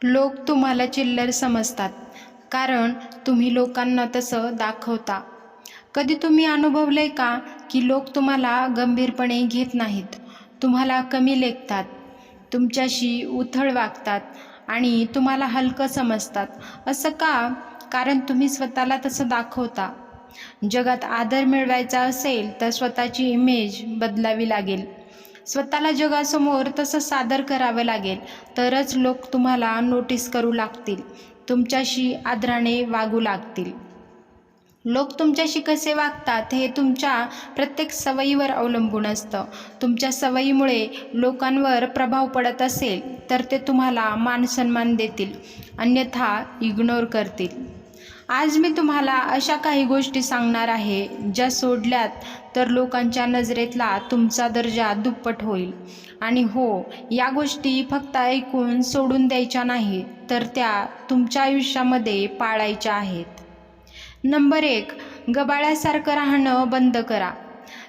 लोक तुम्हाला चिल्लर समजतात, कारण तुम्ही लोकांना तसं दाखवता. कधी तुम्ही अनुभवलंय का की लोक तुम्हाला गंभीरपणे घेत नाहीत, तुम्हाला कमी लेखतात, तुमच्याशी उथळ वागतात आणि तुम्हाला हलकं समजतात? असं का? कारण तुम्ही स्वतःला तसं दाखवता. जगात आदर मिळवायचा असेल तर स्वतःची इमेज बदलावी लागेल. स्वतःला जगासमोर तसं सादर करावं लागेल, तरच लोक तुम्हाला नोटीस करू लागतील, तुमच्याशी आदराने वागू लागतील. लोक तुमच्याशी कसे वागतात हे तुमच्या प्रत्येक सवयीवर अवलंबून असतं. तुमच्या सवयीमुळे लोकांवर प्रभाव पडत असेल तर ते तुम्हाला मानसन्मान देतील, अन्यथा इग्नोर करतील. आज मी तुम्हाला अशा काही गोष्टी सांगणार आहे ज्या सोडल्यात तर लोकांच्या नजरेतला तुमचा दर्जा दुप्पट होईल. आणि हो, या गोष्टी फक्त ऐकून सोडून द्यायच्या नाही, तर त्या तुमच्या आयुष्यामध्ये पाळायच्या आहेत. नंबर 1, गबाळ्यासारखं राहणं बंद करा.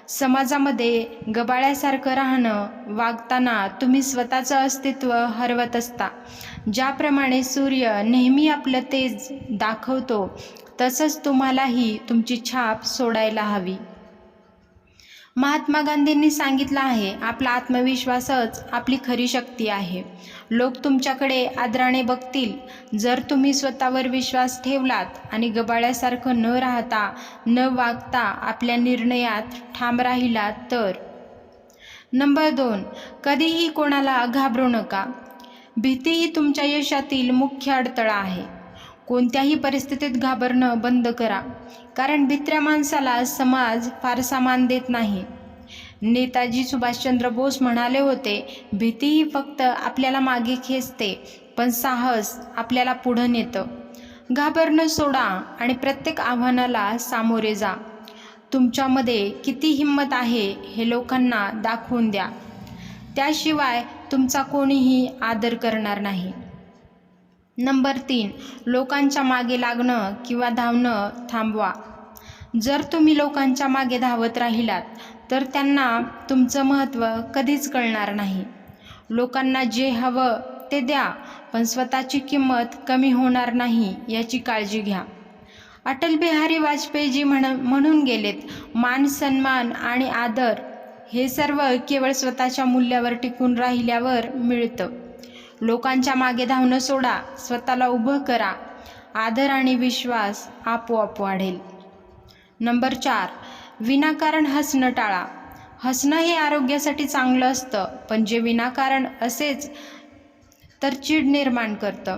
समाजामध्ये गबाळ्यासारखं राहणं, वागताना तुम्ही स्वतःचं अस्तित्व हरवत असता. ज्याप्रमाणे सूर्य नेहमी आपलं तेज दाखवतो, तसंच तुम्हालाही तुमची छाप सोडायला हवी. महात्मा गांधींनी सांगितलं आहे, आपला आत्मविश्वासच आपली खरी शक्ती आहे. लोक तुमच्याकडे आदराने बघतील जर तुम्ही स्वतःवर विश्वास ठेवलात आणि गबाळ्यासारखं न राहता, न वागता आपल्या निर्णयात ठाम राहिलात तर. नंबर 2, कधीही कोणाला घाबरू नका. भीती ही तुमच्या यशातील मुख्य अडथळा आहे. कोणत्याही परिस्थितीत घाबरणं बंद करा, कारण भित्र्या माणसाला समाज फारसा मान देत नाही. नेताजी सुभाषचंद्र बोस म्हणाले होते, भीती ही फक्त आपल्याला मागे खेचते, पण साहस आपल्याला पुढं नेतं. घाबरणं सोडा आणि प्रत्येक आव्हानाला सामोरे जा. तुमच्यामध्ये किती हिंमत आहे हे लोकांना दाखवून द्या. त्याशिवाय तुमचा कोणीही आदर करणार नाही. नंबर 3, लोकांच्या मागे लागणं किंवा धावणं थांबवा. जर तुम्ही लोकांच्या मागे धावत राहिलात तर त्यांना तुमचं महत्त्व कधीच कळणार नाही. लोकांना जे हवं ते द्या, पण स्वतःची किंमत कमी होणार नाही याची काळजी घ्या. अटल बिहारी वाजपेयीजी म्हणून गेलेत, मान, सन्मान आणि आदर हे सर्व केवळ स्वतःच्या मूल्यावर टिकून राहिल्यावर मिळतं. लोकांच्या मागे धावणं सोडा, स्वतःला उभं करा. आदर आणि विश्वास आपोआप वाढेल. नंबर 4, विनाकारण हसणं टाळा. हसणं हे आरोग्यासाठी चांगलं असतं, पण जे विनाकारण असेच तर चीड निर्माण करतं.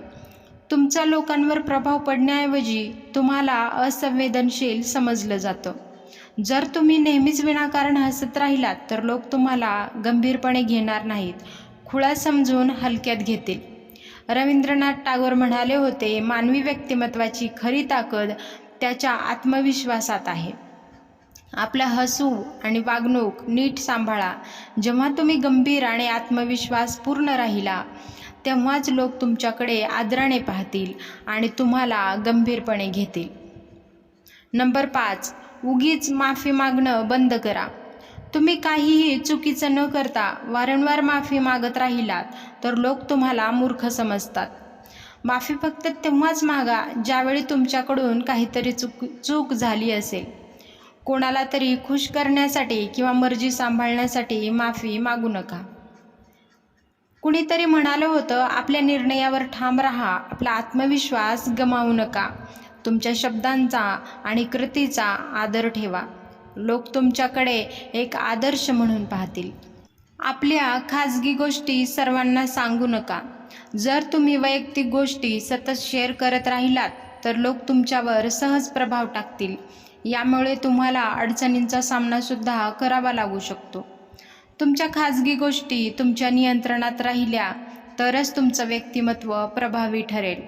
तुमचा लोकांवर प्रभाव पडण्याऐवजी तुम्हाला असंवेदनशील समजलं जातं. जर तुम्ही नेहमीच विनाकारण हसत राहिलात तर लोक तुम्हाला गंभीरपणे घेणार नाहीत, खुळा समजून हलक्यात घेतील. रवींद्रनाथ टागोर म्हणाले होते, मानवी व्यक्तिमत्वाची खरी ताकद त्याच्या आत्मविश्वासात आहे. आपलं हसू आणि वागणूक नीट सांभाळा. जेव्हा तुम्ही गंभीर आणि आत्मविश्वास पूर्ण राहिला, तेव्हाच लोक तुमच्याकडे आदराने पाहतील आणि तुम्हाला गंभीरपणे घेतील. नंबर 5, उगीच माफी मागणं बंद करा. तुम्ही काहीही चुकीचं न करता वारंवार माफी मागत राहिलात तर लोक तुम्हाला मूर्ख समजतात. माफी फक्त तेव्हाच मागा ज्यावेळी तुमच्याकडून काहीतरी चूक झाली असेल. कोणाला तरी खुश करण्यासाठी किंवा मर्जी सांभाळण्यासाठी माफी मागू नका. कुणीतरी म्हणालं होतं, आपल्या निर्णयावर ठाम राहा, आपला आत्मविश्वास गमावू नका. तुमच्या शब्दांचा आणि कृतीचा आदर ठेवा. लोक तुमच्याकडे एक आदर्श म्हणून पाहतील. आपल्या खाजगी गोष्टी सर्वांना सांगू नका. जर तुम्ही वैयक्तिक गोष्टी सतत शेअर करत राहिलात तर लोक तुमच्यावर सहज प्रभाव टाकतील. यामुळे तुम्हाला अडचणींचा सामनासुद्धा करावा लागू शकतो. तुमच्या खाजगी गोष्टी तुमच्या नियंत्रणात राहिल्या तरच तुमचं व्यक्तिमत्व प्रभावी ठरेल.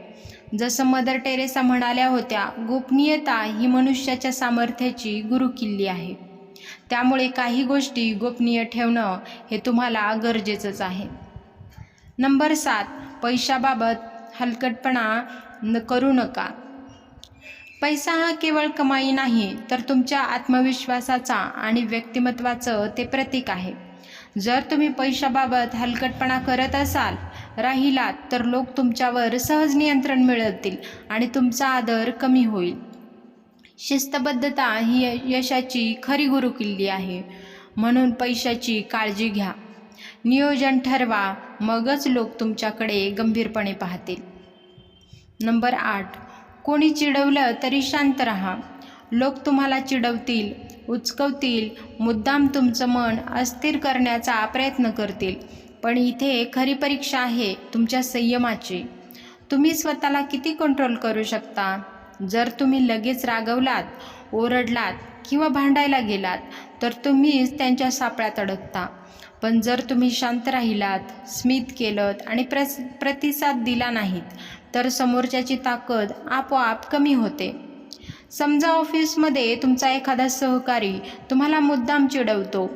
जसं मदर टेरेसा म्हणाल्या होत्या, गोपनीयता ही मनुष्याच्या सामर्थ्याची गुरुकिल्ली आहे. त्यामुळे काही गोष्टी गोपनीय ठेवणं हे तुम्हाला गरजेचंच आहे. नंबर 7, पैशाबाबत हलकटपणा करू नका. पैसा हा केवळ कमाई नाही, तर तुमच्या आत्मविश्वासाचा आणि व्यक्तिमत्वाचं ते प्रतीक आहे. जर तुम्ही पैशाबाबत हलकटपणा करत असाल राहिलात तर लोक तुमच्यावर सहज नियंत्रण मिळवतील आणि तुमचा आदर कमी होईल. शिस्तबद्धता ही यशाची खरी गुरुकिल्ली आहे. म्हणून पैशाची काळजी घ्या. नियोजन ठरवा, मगच लोक तुमच्याकडे गंभीरपणे पाहतील. नंबर 8. कोणी चिडवलं तरी शांत राहा. लोक तुम्हाला चिडवतील, उचकवतील, मुद्दाम तुमचं मन अस्थिर करण्याचा प्रयत्न करतील. पण इथे खरी परीक्षा आहे तुमच्या संयमाची. तुम्ही स्वतःला किती कंट्रोल करू शकता. जर तुम्ही लगेच रागवलात, ओरडलात किंवा भांडायला गेलात तर तुम्हीच त्यांच्या सापळ्यात अडकता. पण जर तुम्ही शांत राहिलात, स्मित केलंत आणि प्रतिसाद दिला नाहीत तर समोरच्याची ताकद आपोआप कमी होते. समजा ऑफिसमध्ये तुमचा एखादा सहकारी तुम्हाला मुद्दाम चिडवतो,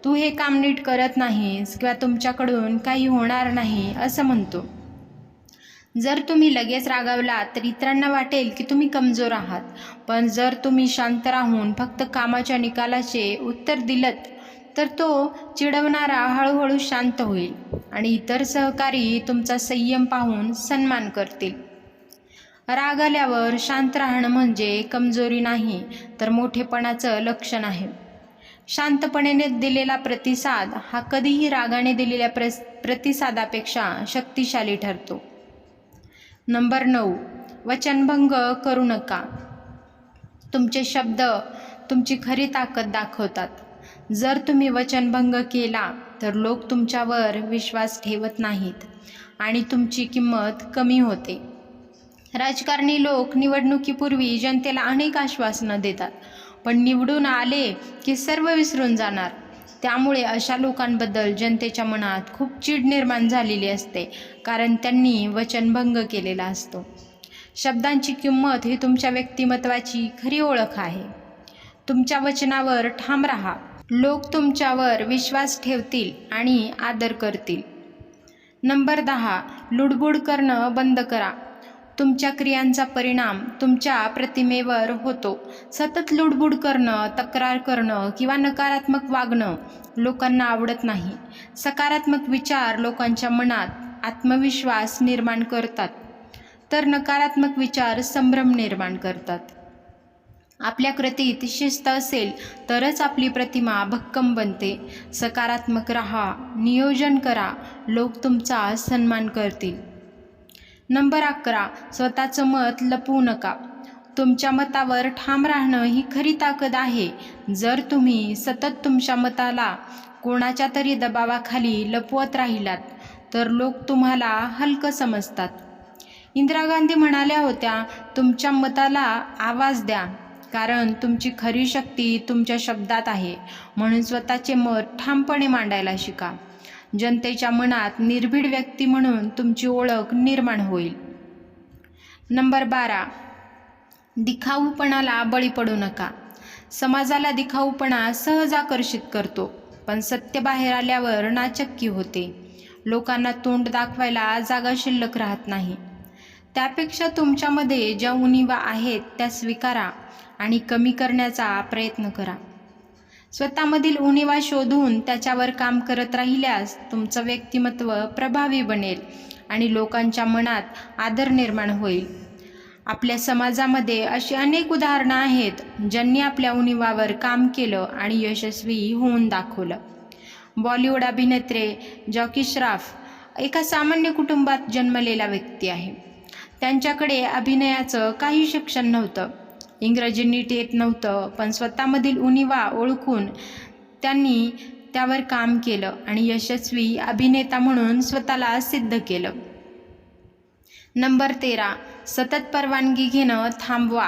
तू हे काम नीट करत नाहीस किंवा तुमच्याकडून काही होणार नाही असं म्हणतो. जर तुम्ही लगेच रागावलात तर इतरांना वाटेल की तुम्ही कमजोर आहात. पण जर तुम्ही शांत राहून फक्त कामाच्या निकालाचे उत्तर दिलत तर तो चिडवणारा हळूहळू शांत होईल आणि इतर सहकारी तुमचा संयम पाहून सन्मान करतील. राग आल्यावर शांत राहणं म्हणजे कमजोरी नाही तर मोठेपणाचं लक्षण आहे. शांतपणे दिलेला प्रतिसाद हा कधीही रागाने दिलेल्या प्रतिसादापेक्षा शक्तिशाली ठरतो. नंबर 9. वचनभंग करू नका. तुमचे शब्द तुमची खरी ताकद दाखवतात. जर तुम्ही वचनभंग केला तर लोक तुमच्यावर विश्वास ठेवत नाहीत आणि तुमची किंमत कमी होते. राजकारणी लोक निवडणुकीपूर्वी जनतेला अनेक आश्वासनं देतात, पण निवडून आले की सर्व विसरून जाणार. त्यामुळे अशा लोकांबद्दल जनतेच्या मनात खूप चीड निर्माण झालेली असते, कारण त्यांनी वचनभंग केलेला असतो. शब्दांची किंमत ही तुमच्या व्यक्तिमत्वाची खरी ओळख आहे. तुमच्या वचनावर ठाम राहा. लोक तुमच्यावर विश्वास ठेवतील आणि आदर करतील. नंबर 10. लुडबुड करणं बंद करा. तुमच्या क्रियांचा परिणाम तुमच्या प्रतिमेवर होतो. सतत लुडबुड करणं, तक्रार करणं किंवा नकारात्मक वागणं लोकांना आवडत नाही. सकारात्मक विचार लोकांच्या मनात आत्मविश्वास निर्माण करतात, तर नकारात्मक विचार संभ्रम निर्माण करतात. आपल्या कृतीत शिस्त असेल तरच आपली प्रतिमा भक्कम बनते. सकारात्मक राहा, नियोजन करा, लोक तुमचा सन्मान करतील. नंबर 11. स्वतःचं मत लपवू नका. तुमच्या मतावर ठाम राहणं ही खरी ताकद आहे. जर तुम्ही सतत तुमच्या मताला कोणाच्या तरी दबावाखाली लपवत राहिलात तर लोक तुम्हाला हलकं समजतात. इंदिरा गांधी म्हणाल्या होत्या, तुमच्या मताला आवाज द्या, कारण तुमची खरी शक्ती तुमच्या शब्दात आहे. म्हणून स्वतःचे मत ठामपणे मांडायला शिका. जनतेच्या मनात निर्भीड व्यक्ती म्हणून तुमची ओळख निर्माण होईल. नंबर 12. दिखाऊपणाला बळी पडू नका. समाजाला दिखाऊपणा सहज आकर्षित करतो, पण सत्य बाहेर आल्यावर नाचक्की होते. लोकांना तोंड दाखवायला जागा शिल्लक राहत नाही. त्यापेक्षा तुमच्यामध्ये ज्या उणिवा आहेत त्या स्वीकारा आणि कमी करण्याचा प्रयत्न करा. स्वतःमधील उणिवा शोधून त्याच्यावर काम करत राहिल्यास तुमचं व्यक्तिमत्व प्रभावी बनेल आणि लोकांच्या मनात आदर निर्माण होईल. आपल्या समाजामध्ये अशी अनेक उदाहरणं आहेत ज्यांनी आपल्या उणिवावर काम केलं आणि यशस्वी होऊन दाखवलं. बॉलिवूड अभिनेते जॅकी श्रॉफ एका सामान्य कुटुंबात जन्मलेला व्यक्ती आहे. त्यांच्याकडे अभिनयाचं काही शिक्षण नव्हतं, इंग्रजी नीट येत नव्हतं, पण स्वतःमधील उणिवा ओळखून त्यांनी त्यावर काम केलं आणि यशस्वी अभिनेता म्हणून स्वतःला सिद्ध केलं. नंबर 13. सतत परवानगी घेणं थांबवा.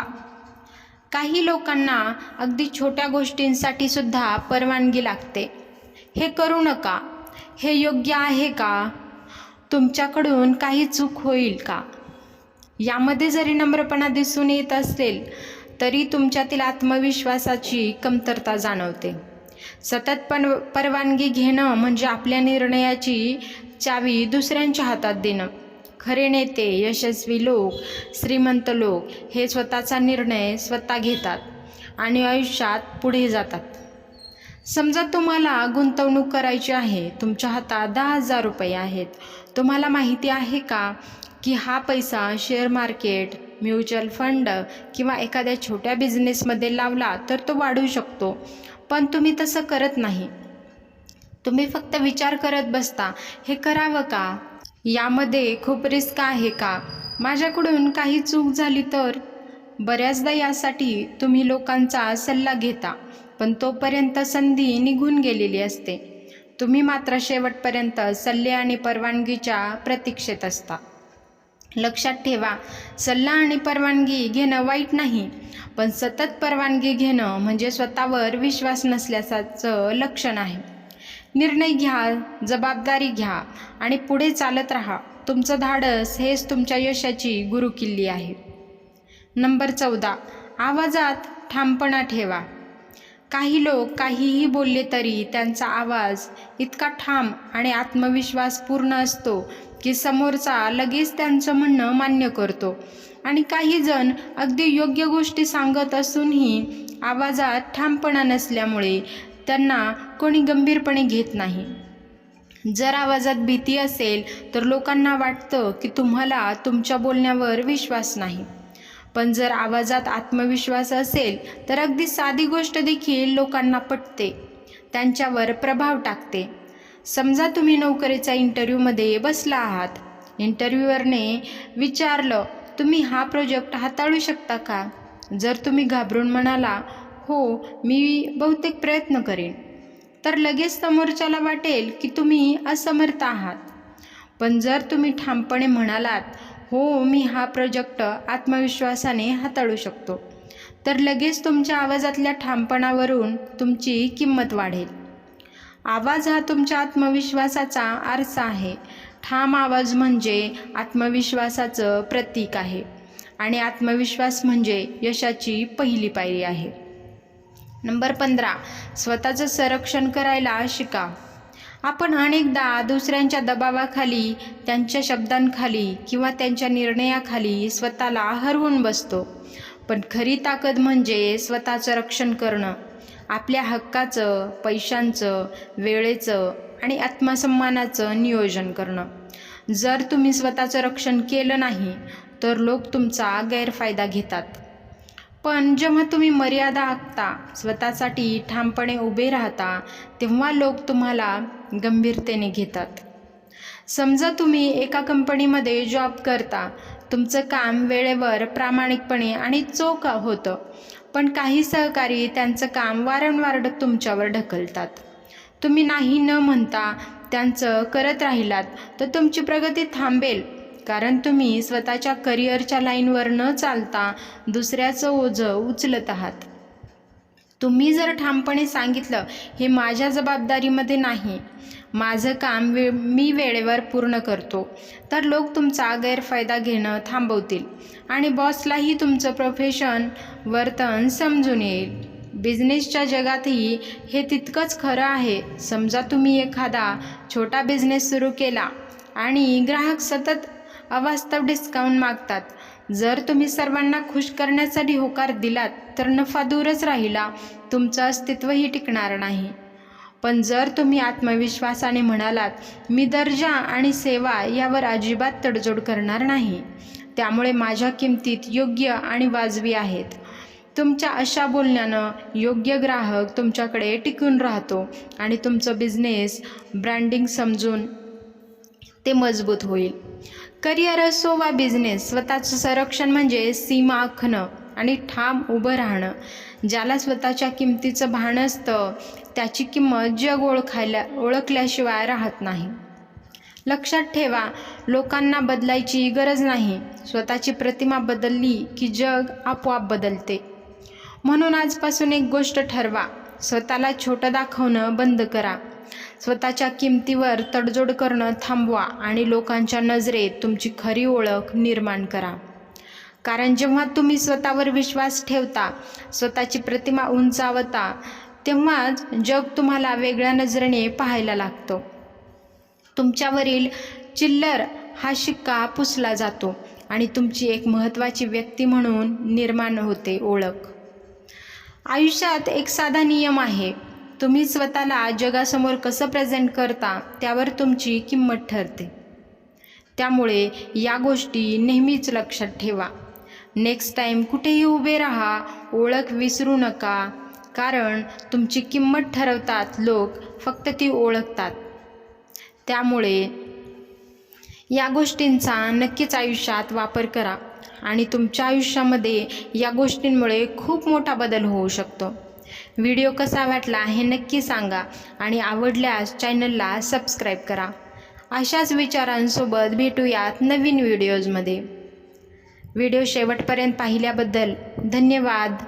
काही लोकांना अगदी छोट्या गोष्टींसाठी सुद्धा परवानगी लागते. हे करू नका, हे योग्य आहे का, तुमच्याकडून काही चूक होईल का. यामध्ये जरी नम्रपणा दिसून येत असेल तरी तुमच्यातील आत्मविश्वासाची कमतरता जाणवते. सतत परवानगी घेणं म्हणजे आपल्या निर्णयाची चावी दुसऱ्यांच्या हातात देणं. खरे नेते, यशस्वी लोक, श्रीमंत लोक हे स्वतःचा निर्णय स्वतः घेतात आणि आयुष्यात पुढे जातात. समजा तुम्हाला गुंतवणूक करायची आहे, तुमच्या हातात 10,000 रुपये आहेत. तुम्हाला माहिती आहे का की हा पैसा शेअर मार्केट, म्युच्युअल फंड किंवा एखाद्या छोट्या बिझनेसमध्ये लावला तर तो वाढू शकतो, पण तुम्ही तसं करत नाही. तुम्ही फक्त विचार करत बसता, हे करावं का? यामध्ये खूप रिस्क आहे का? माझ्याकडून काही चूक झाली तर? बऱ्याचदा यासाठी तुम्ही लोकांचा सल्ला घेता, पण तोपर्यंत संधी निघून गेलेली असते. तुम्ही मात्र शेवटपर्यंत सल्ले आणि परवानगीच्या प्रतीक्षेत असता. लक्षात ठेवा, सल्ला आणि परवानगी घेणं वाईट नाही, पण सतत परवानगी घेणं म्हणजे स्वतःवर विश्वास नसल्याचं लक्षण आहे. निर्णय घ्या, जबाबदारी घ्या आणि पुढे चालत राहा. तुमचं धाडस हेच तुमच्या यशाची गुरुकिल्ली आहे. नंबर 14, आवाजात ठामपणा ठेवा. काही लोक काहीही बोलले तरी त्यांचा आवाज इतका ठाम आणि आत्मविश्वासपूर्ण असतो की समोरचा लगेच त्यांचं म्हणणं मान्य करतो. आणि काही जण अगदी योग्य गोष्टी सांगत असूनही आवाजात ठामपणा नसल्यामुळे त्यांना कोणी गंभीरपणे घेत नाही. जर आवाजात भीती असेल तर लोकांना वाटतं की तुम्हाला तुमच्या बोलण्यावर विश्वास नाही. पण जर आवाजात आत्मविश्वास असेल तर अगदी साधी गोष्ट देखील लोकांना पटते, त्यांच्यावर प्रभाव टाकते. समजा तुम्ही नोकरीच्या इंटरव्ह्यूमध्ये बसला आहात. इंटरव्ह्यूअरने विचारलं, तुम्ही हा प्रोजेक्ट हाताळू शकता का? जर तुम्ही घाबरून म्हणाला, हो, मी बहुतेक प्रयत्न करेन, तर लगेच समोरच्याला वाटेल की तुम्ही असमर्थ आहात. पण जर तुम्ही ठामपणे म्हणालात, हो, मी हा प्रोजेक्ट आत्मविश्वासाने हाताळू शकतो, तर लगेच तुमच्या आवाजातल्या ठामपणावरून तुमची किंमत वाढेल. आवाज हा तुमच्या आत्मविश्वासाचा आरसा आहे. ठाम आवाज म्हणजे आत्मविश्वासाचं प्रतीक आहे आणि आत्मविश्वास म्हणजे यशाची पहिली पायरी आहे. नंबर 15, स्वतःचं संरक्षण करायला शिका. आपण अनेकदा दुसऱ्यांच्या दबावाखाली, त्यांच्या शब्दांखाली किंवा त्यांच्या निर्णयाखाली स्वतःला हरवून बसतो. पण खरी ताकद म्हणजे स्वतःचं रक्षण करणं. आपल्या हक्काचं, पैशांचं, वेळेचं आणि आत्मसन्मानाचं नियोजन करणं. जर तुम्ही स्वतःचं रक्षण केलं नाही तर लोक तुमचा गैरफायदा घेतात. पण जेव्हा तुम्ही मर्यादा आखता, स्वतःसाठी ठामपणे उभे राहता, तेव्हा लोक तुम्हाला गंभीरतेने घेतात. समजा तुम्ही एका कंपनीमध्ये जॉब करता. तुमचं काम वेळेवर, प्रामाणिकपणे आणि चोख होतं, पण काही सहकारी त्यांचं काम वारंवार तुमच्यावर ढकलतात. तुम्ही नाही न म्हणता त्यांचं करत राहिलात तर तुमची प्रगती थांबेल, कारण तुम्ही स्वतःच्या करिअरच्या लाईनवर न चालता दुसऱ्याचं ओझं उचलत आहात. तुम्ही जर ठामपणे सांगितलं, हे माझ्या जबाबदारीमध्ये नाही, माझं काम मी वेळेवर पूर्ण करतो, तर लोक तुमचा गैरफायदा घेणं थांबवतील आणि बॉसलाही तुमचं प्रोफेशन वर्तन समजून येईल. बिझनेसच्या जगातही हे तितकंच खरं आहे. समजा तुम्ही एखादा छोटा बिझनेस सुरू केला आणि ग्राहक सतत अवास्तव डिस्काउंट मागतात. जर तुम्ही सर्वांना खुश करण्यासाठी होकार दिलात तर नफा दूरच राहिला, तुमचं अस्तित्वही टिकणार नाही. पण जर तुम्ही आत्मविश्वासाने म्हणालात, मी दर्जा आणि सेवा यावर अजिबात तडजोड करणार नाही, त्यामुळे माझ्या किमतीत योग्य आणि वाजवी आहेत, तुमच्या अशा बोलण्यानं योग्य ग्राहक तुमच्याकडे टिकून राहतो आणि तुमचं बिझनेस ब्रँडिंग समजून ते मजबूत होईल. करिअर असो वा बिझनेस, स्वतःचं संरक्षण म्हणजे सीमा आखणं आणि ठाम उभं राहणं. ज्याला स्वतःच्या किमतीचं भान असतं त्याची किंमत जग ओळखल्याशिवाय राहत नाही. लक्षात ठेवा, लोकांना बदलायची गरज नाही, स्वतःची प्रतिमा बदलली की जग आपोआप बदलते. म्हणून आजपासून एक गोष्ट ठरवा, स्वतःला छोटं दाखवणं बंद करा. स्वतःच्या किमतीवर तडजोड करणं थांबवा आणि लोकांच्या नजरेत तुमची खरी ओळख निर्माण करा. कारण जेव्हा तुम्ही स्वतःवर विश्वास ठेवता, स्वतःची प्रतिमा उंचावता, तेव्हाच जग तुम्हाला वेगळ्या नजरेने पाहायला लागतो. तुमच्यावरील चिल्लर हा शिक्का पुसला जातो आणि तुमची एक महत्त्वाची व्यक्ती म्हणून निर्माण होते ओळख. आयुष्यात एक साधा नियम आहे, तुम्ही स्वतःला जगासमोर कसं प्रेझेंट करता त्यावर तुमची किंमत ठरते. त्यामुळे या गोष्टी नेहमीच लक्षात ठेवा. नेक्स्ट टाईम कुठेही उभे राहा, ओळख विसरू नका. कारण तुमची किंमत ठरवतात लोक, फक्त ती ओळखतात. त्यामुळे या गोष्टींचा नक्कीच आयुष्यात वापर करा आणि तुमच्या आयुष्यामध्ये या गोष्टींमुळे खूप मोठा बदल होऊ शकतो. व्हिडिओ कसा वाटला हे नक्की सांगा आणि आवडल्यास चॅनलला सबस्क्राईब करा. अशाच विचारांसोबत भेटूयात नवीन व्हिडिओजमध्ये. व्हिडिओ शेवटपर्यंत पाहिल्याबद्दल धन्यवाद.